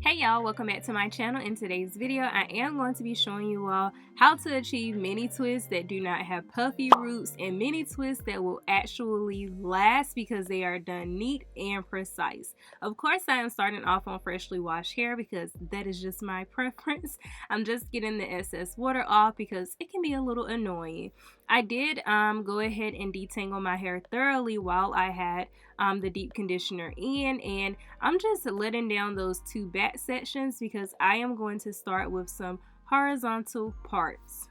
Hey y'all, welcome back to my channel. In today's video, I am going to be showing you all how to achieve mini twists that do not have puffy roots and mini twists that will actually last because they are done neat and precise. Of course, I am starting off on freshly washed hair because that is just my preference. I'm just getting the excess water off because it can be a little annoying. I did go ahead and detangle my hair thoroughly while I had the deep conditioner in, and I'm just letting down those two back sections because I am going to start with some horizontal parts.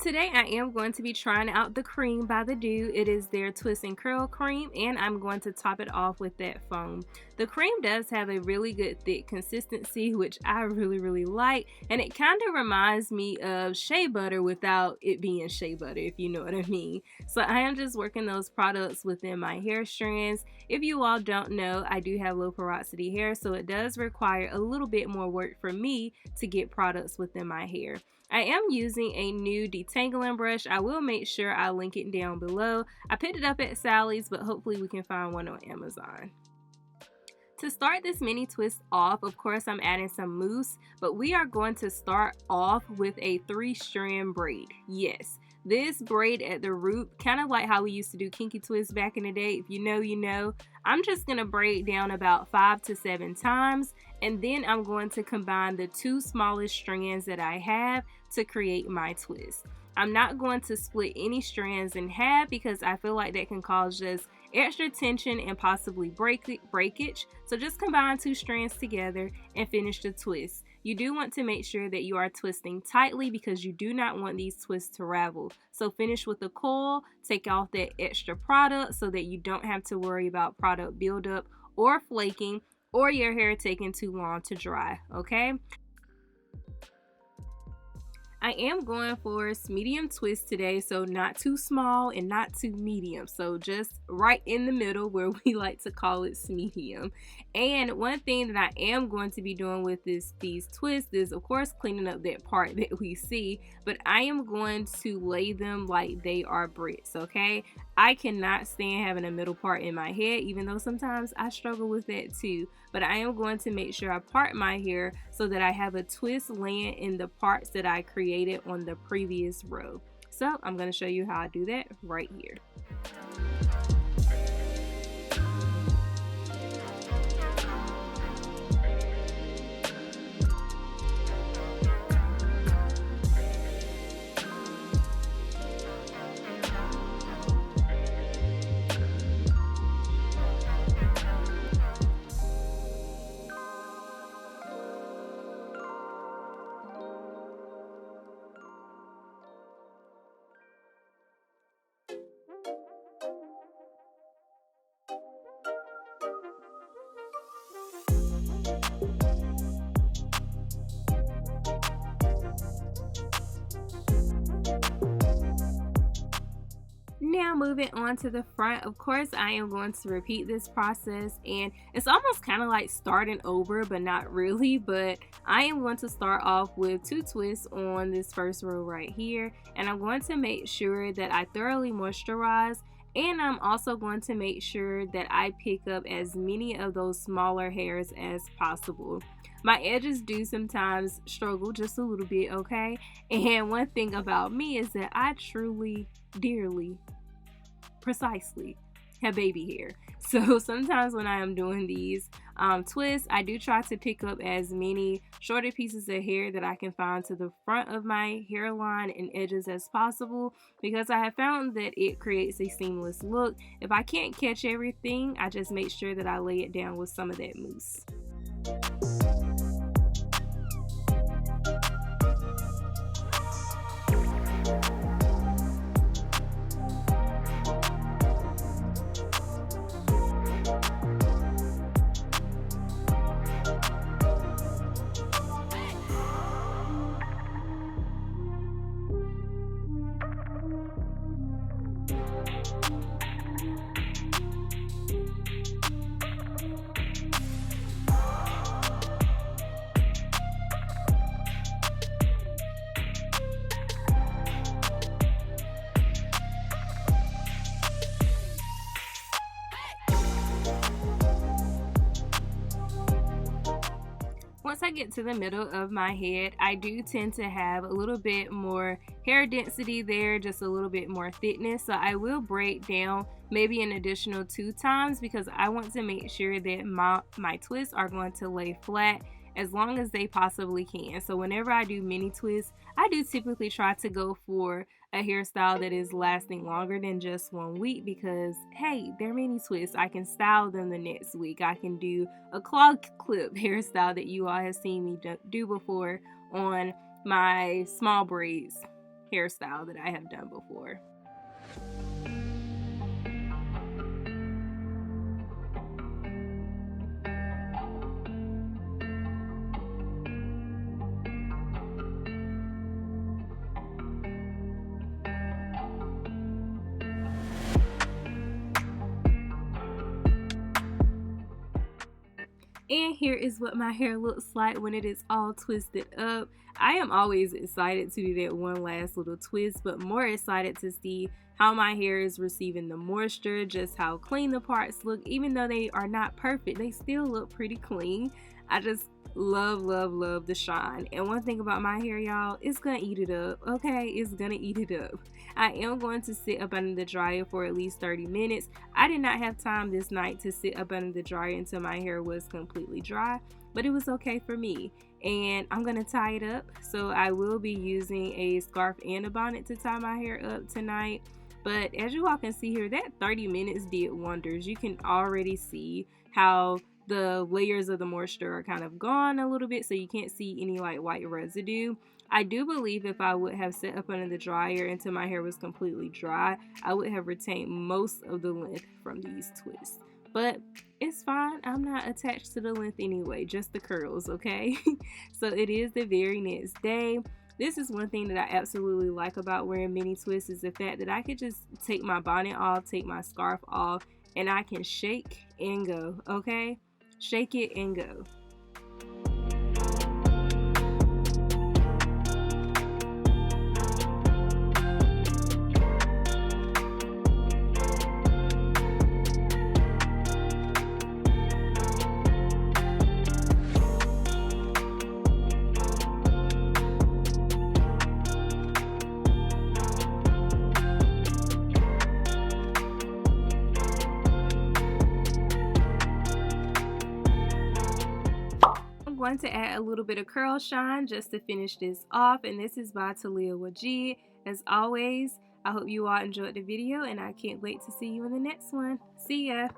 Today I am going to be trying out the cream by the Dew. It is their twist and curl cream, and I'm going to top it off with that foam. The cream does have a really good thick consistency, which I really like, and it kind of reminds me of shea butter without it being shea butter, if you know what I mean. So I am just working those products within my hair strands. If you all don't know, I do have low porosity hair, so it does require a little bit more work for me to get products within my hair. I am using a new detangling brush. I will make sure I link it down below. I picked it up at Sally's, but hopefully we can find one on Amazon. To start this mini twist off, of course, I'm adding some mousse, but we are going to start off with a 3-strand braid. Yes, this braid at the root, kind of like how we used to do kinky twists back in the day. If you know, you know. I'm just going to braid down about 5 to 7 times, and then I'm going to combine the 2 smallest strands that I have to create my twist. I'm not going to split any strands in half because I feel like that can cause just extra tension and possibly breakage. So just combine 2 strands together and finish the twist. You do want to make sure that you are twisting tightly because you do not want these twists to ravel. So finish with the coil, take off that extra product so that you don't have to worry about product buildup or flaking or your hair taking too long to dry, okay? I am going for a medium twist today, so not too small and not too medium, so just right in the middle where we like to call it medium. And one thing that I am going to be doing with these twists is, of course, cleaning up that part that we see, but I am going to lay them like they are bricks, okay? I cannot stand having a middle part in my head, even though sometimes I struggle with that too. But I am going to make sure I part my hair so that I have a twist laying in the parts that I created on the previous row. So I'm going to show you how I do that right here. Now moving on to the front, of course I am going to repeat this process, and it's almost kind of like starting over, but not really. But I am going to start off with 2 twists on this first row right here, and I'm going to make sure that I thoroughly moisturize, and I'm also going to make sure that I pick up as many of those smaller hairs as possible. My edges do sometimes struggle just a little bit, okay? And one thing about me is that I truly, dearly, precisely have baby hair. So sometimes when I am doing these twists, I do try to pick up as many shorter pieces of hair that I can find to the front of my hairline and edges as possible, because I have found that it creates a seamless look. If I can't catch everything, I just make sure that I lay it down with some of that mousse. once I get to the middle of my head, I do tend to have a little bit more hair density there, just a little bit more thickness. So I will braid down maybe an additional 2 times because I want to make sure that my twists are going to lay flat as long as they possibly can. So whenever I do mini twists, I do typically try to go for a hairstyle that is lasting longer than just 1 week because, hey, they're mini twists. I can style them the next week. I can do a claw clip hairstyle that you all have seen me do before on my small braids hairstyle that I have done before. And here is what my hair looks like when it is all twisted up. I am always excited to do that one last little twist, but more excited to see how my hair is receiving the moisture, just how clean the parts look. Even though they are not perfect, they still look pretty clean. I just love the shine. And one thing about my hair, y'all, it's gonna eat it up. Okay, it's gonna eat it up. I am going to sit up under the dryer for at least 30 minutes. I did not have time this night to sit up under the dryer until my hair was completely dry, but it was okay for me. And I'm gonna tie it up, so I will be using a scarf and a bonnet to tie my hair up tonight. But as you all can see here, that 30 minutes did wonders. You can already see how the layers of the moisture are kind of gone a little bit, so you can't see any like white residue. I do believe if I would have set up under the dryer until my hair was completely dry, I would have retained most of the length from these twists. But it's fine, I'm not attached to the length anyway, just the curls, okay? So it is the very next day. This is one thing that I absolutely like about wearing mini twists, is the fact that I could just take my bonnet off, take my scarf off, and I can shake and go, okay? Shake it and go. I'm going to add a little bit of curl shine just to finish this off, and this is by Talia Wajid. As always, I hope you all enjoyed the video, and I can't wait to see you in the next one. See ya!